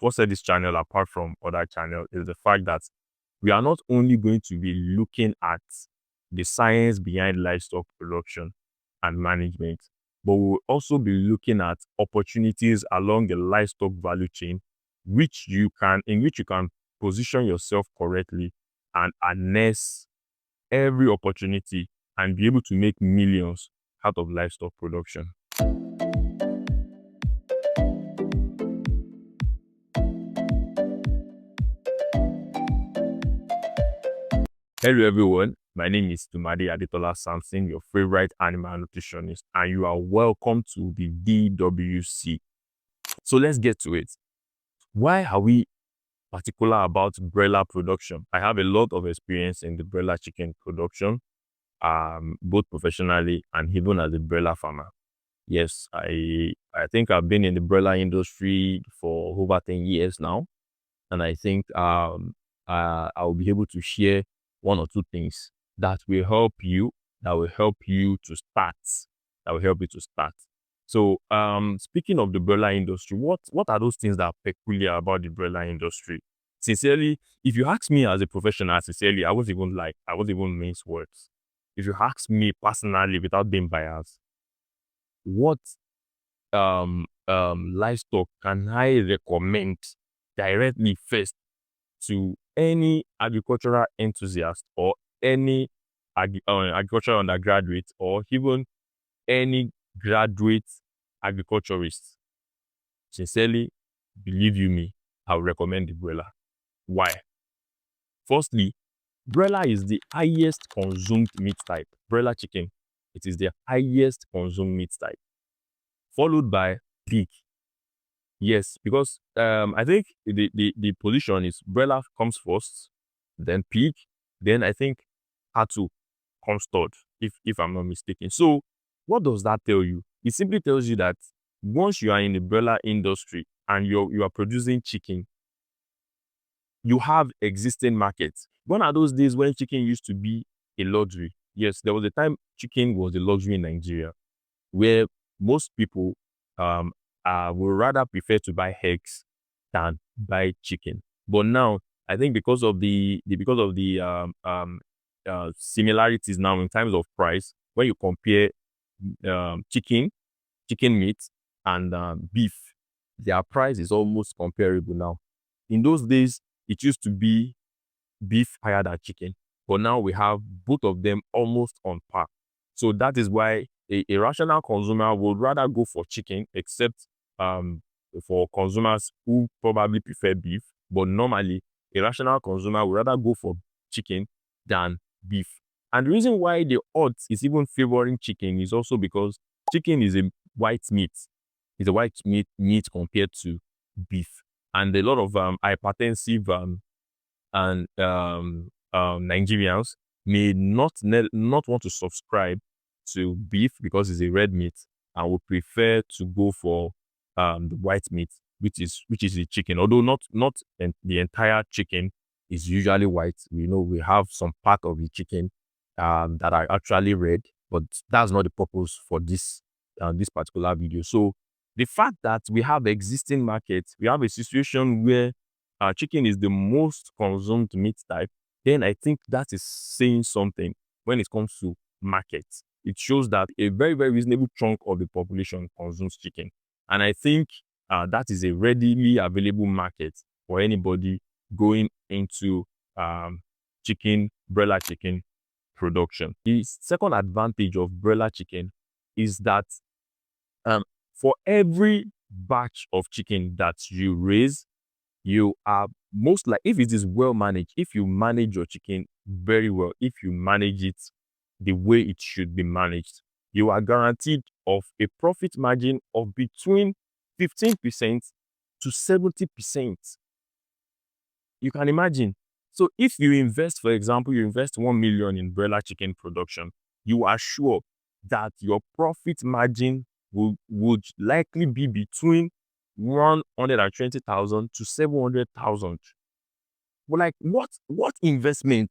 what set this channel apart from other channels is the fact that we are not only going to be looking at the science behind livestock production and management, but we'll also be looking at opportunities along the livestock value chain, in which you can position yourself correctly and harness every opportunity and be able to make millions out of livestock production. Hello everyone, my name is Tumade Adetola Samson, your favorite animal nutritionist, and you are welcome to the DWC. So let's get to it. Why are we particular about broiler production? I have a lot of experience in the broiler chicken production, both professionally and even as a broiler farmer. Yes, I think I've been in the broiler industry for over 10 years now, and I think I'll be able to share one or two things that will help you to start. So, speaking of the broiler industry, what are those things that are peculiar about the broiler industry? Sincerely, if you ask me as a professional, sincerely, I won't even mince words. If you ask me personally, without being biased, what livestock can I recommend directly first to any agricultural enthusiast or any agricultural undergraduate or even any graduate agriculturist? Sincerely, believe you me, I would recommend the broiler. Why? Firstly, broiler is the highest consumed meat type. Broiler chicken, it is the highest consumed meat type, followed by pig. Yes, because I think the position is broiler comes first, then pig, then I think cattle comes third, if I'm not mistaken. So what does that tell you? It simply tells you that once you are in the broiler industry and you are producing chicken, you have existing markets. Gone are those days when chicken used to be a luxury. Yes, there was a time chicken was a luxury in Nigeria, where most people would rather prefer to buy eggs than buy chicken. But now, I think because of the similarities now in terms of price, when you compare chicken meat and beef, their price is almost comparable now. In those days, it used to be beef higher than chicken, but now we have both of them almost on par. So that is why a rational consumer would rather go for chicken, except for consumers who probably prefer beef. But normally, a rational consumer would rather go for chicken than beef. And the reason why the odds is even favoring chicken is also because chicken is a white meat. It's a white meat compared to beef. And a lot of hypertensive and Nigerians may not want to subscribe to beef because it's a red meat and would prefer to go for the white meat, which is the chicken. Although not the entire chicken is usually white. We know we have some part of the chicken that are actually red, but that's not the purpose for this particular video. So the fact that we have existing markets, we have a situation where chicken is the most consumed meat type, then I think that is saying something when it comes to markets. It shows that a very, very reasonable chunk of the population consumes chicken. And I think that is a readily available market for anybody going into broiler chicken production. The second advantage of broiler chicken is that for every batch of chicken that you raise, you are most like, if it is well managed, if you manage your chicken very well, if you manage it the way it should be managed, you are guaranteed of a profit margin of between 15% to 70%. You can imagine. So if you invest, for example, you invest 1 million in broiler chicken production, you are sure that your profit margin would likely be between 120,000 to 700,000. But like, what investment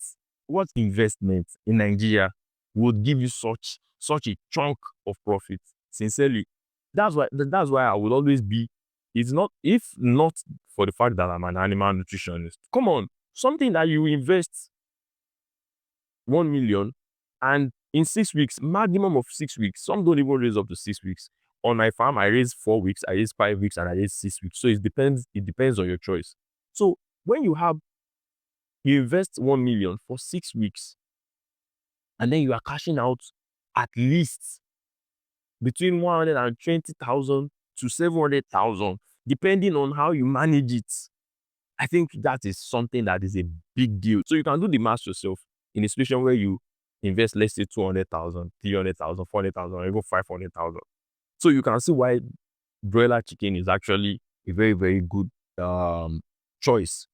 in Nigeria would give you such a chunk of profit? Sincerely, that's why I will always be It's not, if not for the fact that I'm an animal nutritionist. Come on, something that you invest 1 million and in 6 weeks, maximum of 6 weeks. Some don't even raise up to 6 weeks. On my farm, I raise 4 weeks, I raise 5 weeks, and I raise 6 weeks. So it depends on your choice. So when you invest 1 million for 6 weeks, and then you are cashing out at least between 120,000 to 700,000, depending on how you manage it. I think that is something that is a big deal. So you can do the math yourself in a situation where you invest, let's say 200,000, 300,000, 400,000, or even 500,000. So you can see why broiler chicken is actually a very, very good choice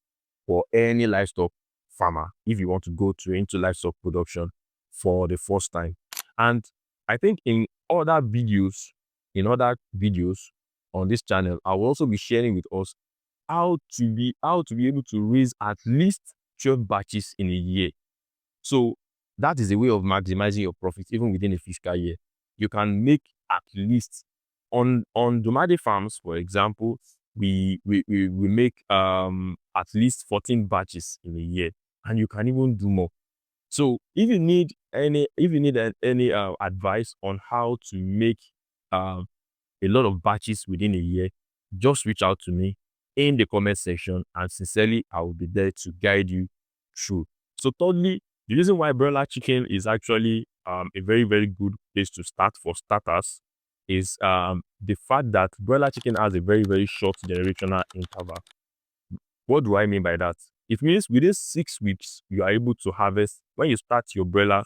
for any livestock farmer if you want to go into livestock production for the first time. And I think in other videos on this channel, I will also be sharing with us how to be able to raise at least 12 batches in a year. So that is a way of maximizing your profits even within a fiscal year. You can make at least on Domade farms, for example, we make at least 14 batches in a year, and you can even do more. So if you need any advice on how to make a lot of batches within a year, just reach out to me in the comment section, and sincerely, I will be there to guide you through. So thirdly, the reason why broiler chicken is actually a very, very good place to start for starters is the fact that broiler chicken has a very, very short generational interval. What do I mean by that? It means within 6 weeks, you are able to harvest. When you start your broiler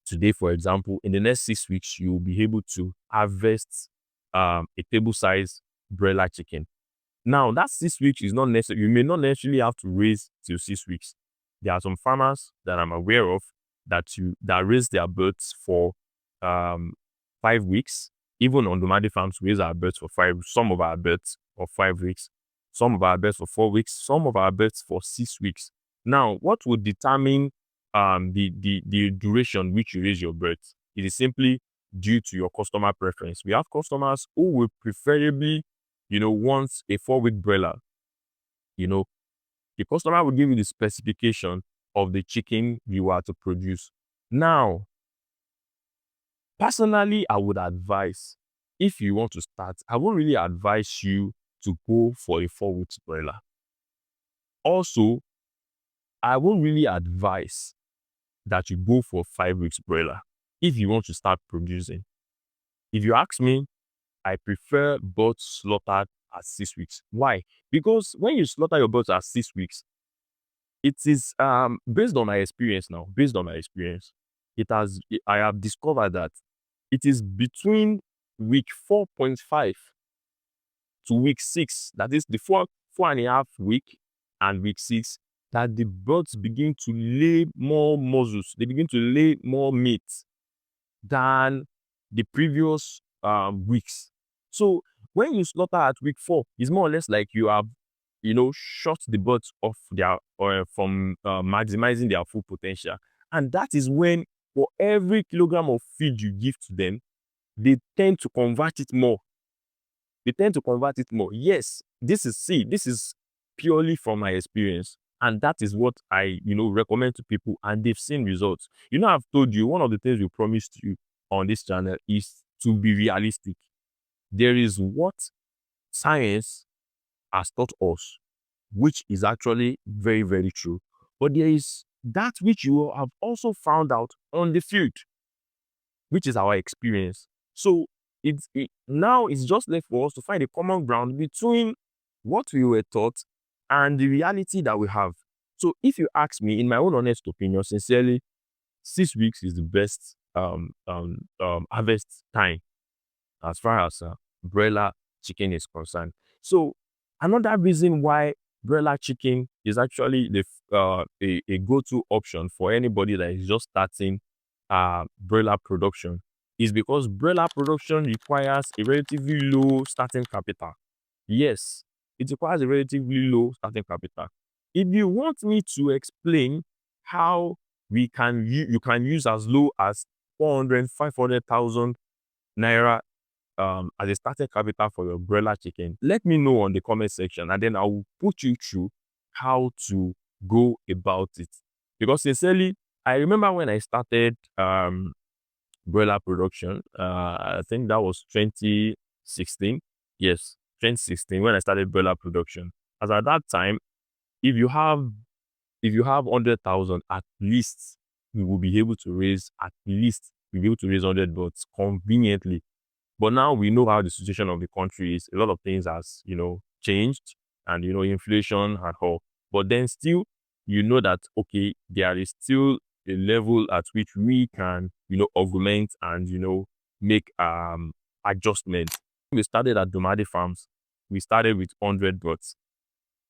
today, for example, in the next 6 weeks, you will be able to harvest a table size broiler chicken. Now, that 6 weeks is not necessary. You may not necessarily have to raise till 6 weeks. There are some farmers that I'm aware of that raise their birds for 5 weeks. Even on Domade farms, we raise our birds for some of our birds for 5 weeks, some of our birds for 4 weeks, some of our birds for 6 weeks. Now, what would determine the duration which you raise your birds? It is simply due to your customer preference. We have customers who will preferably, want a 4-week broiler. The customer will give you the specification of the chicken you are to produce. Now, personally, I would advise, if you want to start, I won't really advise you to go for a 4-week broiler. Also, I won't really advise that you go for 5 weeks broiler if you want to start producing. If you ask me, I prefer birds slaughtered at 6 weeks. Why? Because when you slaughter your birds at 6 weeks, it is based on my experience now. I have discovered that it is between week 4.5 to week 6, that is the 4.5 week and week 6, that the birds begin to lay more muzzles. They begin to lay more meat than the previous weeks. So when you slaughter at week 4, it's more or less like you have, shut the birds off from maximizing their full potential. And that is when, for every kilogram of feed you give to them, they tend to convert it more. Yes, this is purely from my experience. And that is what I, recommend to people, and they've seen results. I've told you, one of the things we promised you on this channel is to be realistic. There is what science has taught us, which is actually very, very true. But there is that which you have also found out on the field, which is our experience. So now it's just left for us to find a common ground between what we were taught and the reality that we have. So if you ask me, in my own honest opinion, sincerely, 6 weeks is the best harvest time as far as broiler chicken is concerned. So another reason why broiler chicken is actually a go-to option for anybody that is just starting broiler production is because broiler production requires a relatively low starting capital. Yes, it requires a relatively low starting capital. If you want me to explain how you can use as low as 400,000, 500,000 naira as a starting capital for your broiler chicken, let me know on the comment section, and then I will put you through how to go about it. Because sincerely, I remember when I started broiler production, I think that was 2016. Yes, 2016 when I started broiler production. As at that time, if you have 100,000, at least we will be able to raise, at least we'll be able to raise 100 bots conveniently. But now we know how the situation of the country is. A lot of things has, changed, and, inflation and all. But then still, that, okay, there is still a level at which we can, augment and, make adjustments. We started at Domade Farms. We started with 100 bots.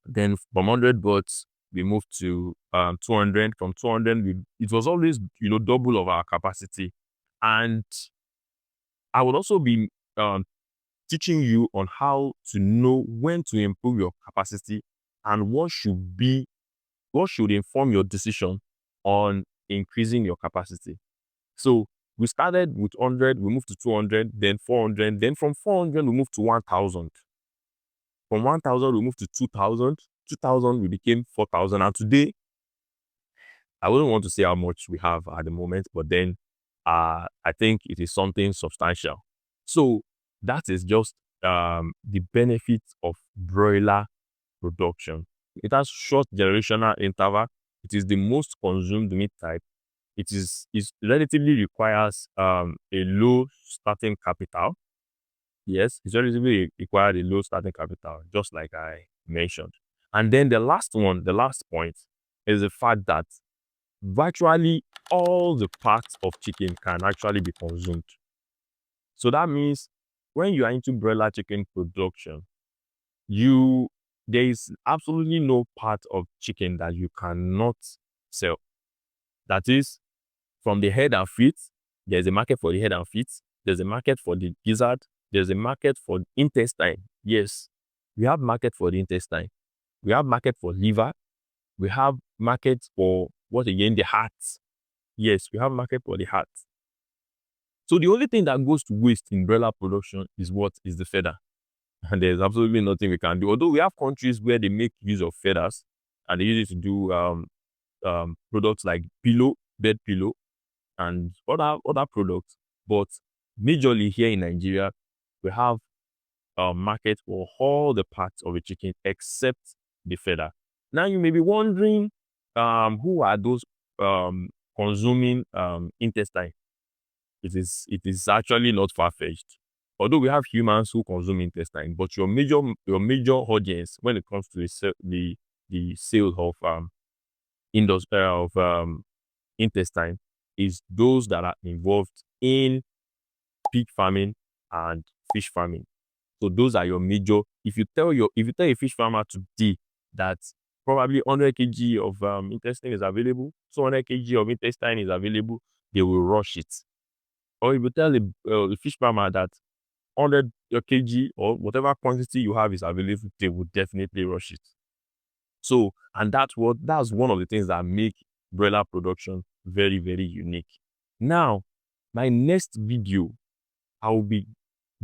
Then from 100 bots, we moved to 200. From 200, it was always, double of our capacity. And I would also be teaching you on how to know when to improve your capacity and what should inform your decision on increasing your capacity. So we started with 100, we moved to 200, then 400, then from 400 we moved to 1,000. From 1,000 we moved to 2,000. 2,000 we became 4,000, and today I wouldn't want to say how much we have at the moment, but then I think it is something substantial. So that is just the benefits of broiler production. It has short generational interval. It is the most consumed meat type. It relatively requires a low starting capital. Yes, it relatively requires a low starting capital, just like I mentioned. And then the last point, is the fact that virtually all the parts of chicken can actually be consumed. So that means when you are into broiler chicken production, there is absolutely no part of chicken that you cannot sell. That is, from the head and feet, there's a market for the head and feet. There's a market for the gizzard. There's a market for the intestine. Yes, we have market for the intestine. We have market for liver. We have market for what again? The heart. Yes, we have market for the heart. So the only thing that goes to waste in broiler production is the feather. And there's absolutely nothing we can do. Although we have countries where they make use of feathers and they use it to do products like bed pillow, and other products. But majorly here in Nigeria, we have a market for all the parts of a chicken except the feather. Now you may be wondering, who are those consuming intestine? It is actually not far-fetched. Although we have humans who consume intestine, but your major audience when it comes to the sale of intestine is those that are involved in pig farming and fish farming. So those are your major. If you tell a fish farmer today that probably 100 kg of intestine is available, 200 kg of intestine is available, they will rush it. Or if you tell the fish farmer that 100 kg or whatever quantity you have is available, they will definitely rush it. So, and that's one of the things that make broiler production very, very unique. Now, my next video, I will be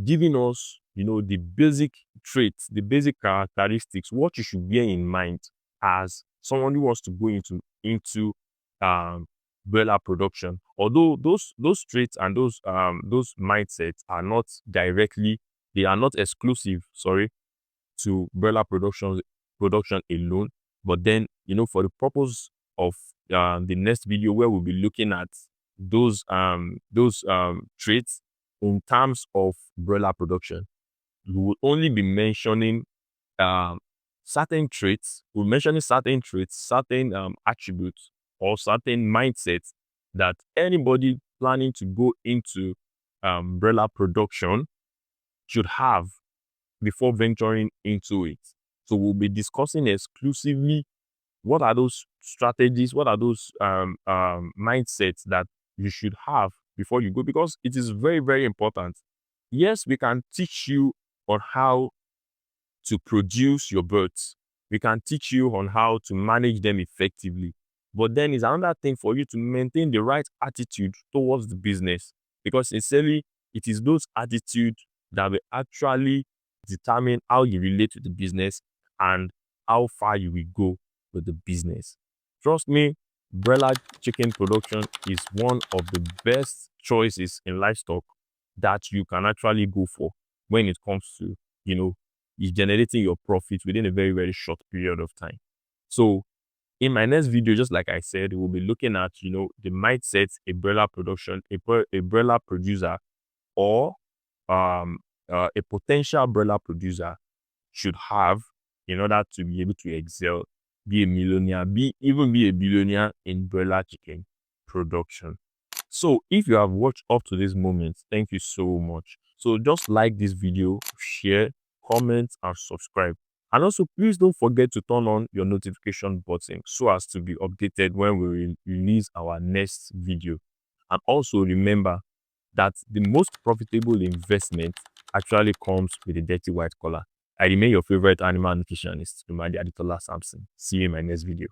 giving us, the basic traits, the basic characteristics, what you should bear in mind as someone who wants to go into broiler production. Although those traits and those mindsets are not exclusive, to broiler production alone. But then, for the purpose of the next video, where we'll be looking at those traits in terms of broiler production, we will only be mentioning certain traits. We're mentioning certain traits, certain attributes, or certain mindsets that anybody planning to go into broiler production should have before venturing into it. So we'll be discussing exclusively what are those strategies, what are those mindsets that you should have before you go, because it is very, very important. Yes, we can teach you on how to produce your birds. We can teach you on how to manage them effectively. But then it's another thing for you to maintain the right attitude towards the business, because sincerely, it is those attitude that will actually determine how you relate to the business and how far you will go with the business. Trust me, broiler chicken production is one of the best choices in livestock that you can actually go for when it comes to, you know, is generating your profit within a very, very short period of time. So in my next video, just like I said, we'll be looking at, the mindset a broiler production, a broiler producer or a potential broiler producer should have in order to be able to excel, be a millionaire, even be a billionaire in broiler chicken production. So if you have watched up to this moment, thank you so much. So just like this video, share, comment, and subscribe. And also, please don't forget to turn on your notification button so as to be updated when we release our next video. And also remember that the most profitable investment actually comes with a dirty white collar. I remain your favorite animal nutritionist, Rumadi Aditola Sampson. See you in my next video.